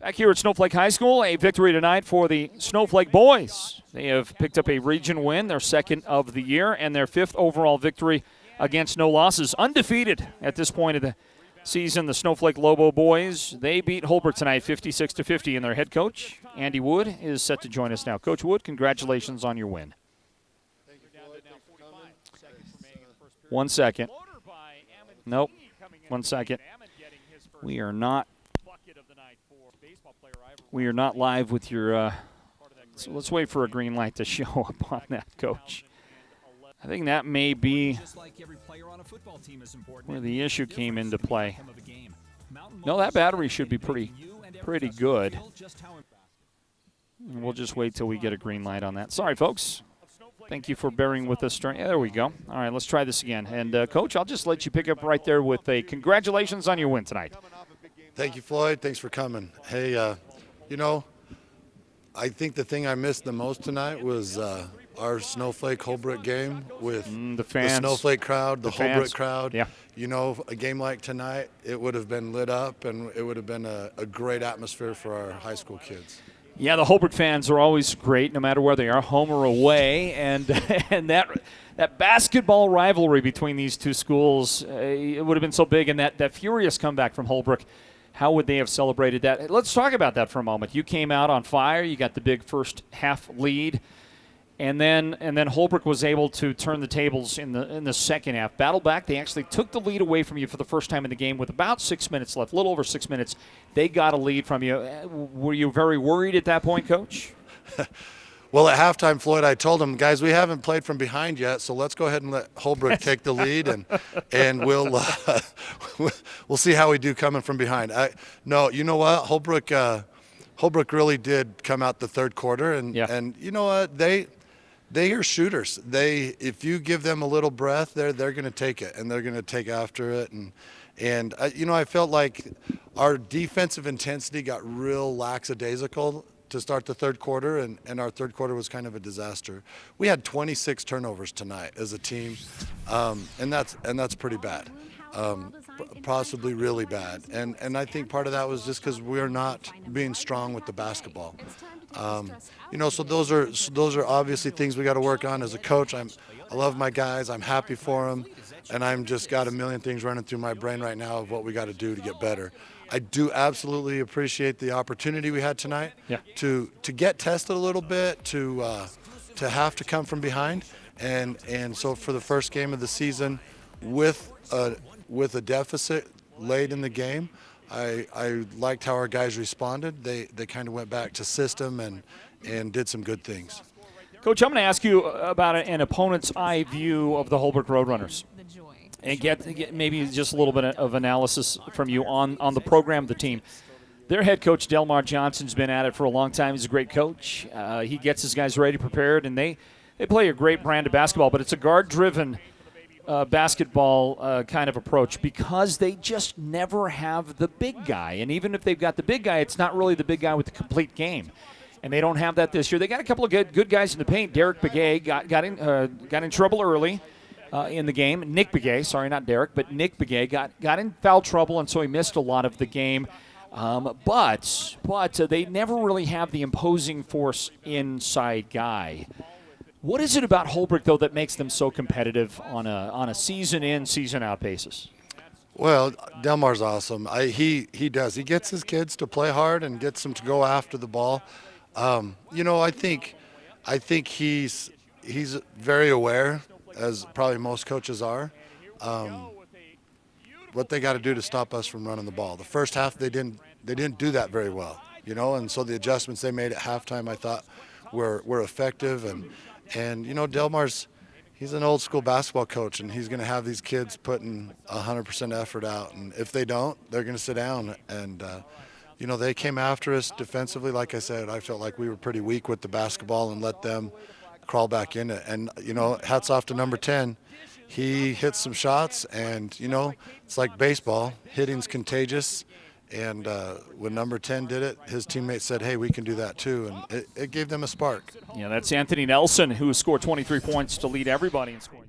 Back here at Snowflake High School, a victory tonight for the Snowflake boys. They have picked up a region win, their second of the year, and their fifth overall victory against no losses. Undefeated at this point of the season, the Snowflake Lobo boys. They beat Holbrook tonight 56-50, and their head coach, Andy Wood, is set to join us now. Coach Wood, congratulations on your win. 1 second. Nope. 1 second. We are not live with your so let's wait for a green light to show up on that, Coach. I think that may be where the issue came into play. No, that battery should be pretty good. We'll just wait till we get a green light on that. Sorry, folks. Thank you for bearing with us. There we go. All right, let's try this again. And, Coach, I'll just let you pick up right there with a congratulations on your win tonight. Thank you, Floyd. Thanks for coming. Hey, you know, I think the thing I missed the most tonight was our Snowflake Holbrook game with the fans, the Snowflake crowd, the Holbrook fans. crowd. Yeah. You know, a game like tonight, it would have been lit up, and it would have been a great atmosphere for our high school kids. Yeah, the Holbrook fans are always great, no matter where they are, home or away, and that basketball rivalry between these two schools, it would have been so big, and that furious comeback from Holbrook. How would they have celebrated that? Let's talk about that for a moment. You came out on fire. You got the big first half lead, and then Holbrook was able to turn the tables in the second half. Battle back. They actually took the lead away from you for the first time in the game with about 6 minutes left, a little over 6 minutes. They got a lead from you. Were you very worried at that point, Coach? Well, at halftime, Floyd, I told them, guys, we haven't played from behind yet, so let's go ahead and let Holbrook take the lead, and we'll see how we do coming from behind. No, you know what, Holbrook really did come out the third quarter, and you know what, they are shooters. If you give them a little breath, they're going to take it, and they're going to take after it, and you know, I felt like our defensive intensity got real lackadaisical to start the third quarter, and our third quarter was kind of a disaster. We had 26 turnovers tonight as a team, and that's pretty bad, possibly really bad. And I think part of that was just because we're not being strong with the basketball. You know, so those are obviously things we got to work on. As a coach, I love my guys. I'm happy for them, and I'm just got a million things running through my brain right now of what we got to do to get better. I do absolutely appreciate the opportunity we had tonight to get tested a little bit, to have to come from behind, and so for the first game of the season, with a deficit late in the game, I liked how our guys responded. They kind of went back to system and did some good things. Coach, I'm going to ask you about an opponent's eye view of the Holbrook Roadrunners. And get maybe just a little bit of analysis from you on the program, the team. Their head coach, Delmar Johnson's been at it for a long time. He's a great coach. He gets his guys ready, prepared, and they play a great brand of basketball, but it's a guard-driven basketball kind of approach because they just never have the big guy. And even if they've got the big guy, it's not really the big guy with the complete game. And they don't have that this year. They got a couple of good guys in the paint. Derek Begay got in trouble early. In the game. Nick Begay, sorry, not Derek, but Nick Begay got in foul trouble, and so he missed a lot of the game. But they never really have the imposing force inside guy. What is it about Holbrook, though, that makes them so competitive on a season-in, season-out basis? Well, Delmar's awesome. He does. He gets his kids to play hard and gets them to go after the ball. You know, I think he's very aware, as probably most coaches are, what they got to do to stop us from running the ball. The first half they didn't do that very well, you know, and so the adjustments they made at halftime I thought were effective, and you know, Delmar's, he's an old school basketball coach, and he's going to have these kids putting 100% effort out, and if they don't, they're going to sit down. And you know, they came after us defensively. Like I said, I felt like we were pretty weak with the basketball and let them crawl back in it. And you know, hats off to number 10. He hit some shots, and you know, it's like baseball. Hitting's contagious, and when number 10 did it, his teammates said, hey, we can do that too, and it gave them a spark. Yeah, that's Anthony Nelson, who scored 23 points to lead everybody in scoring.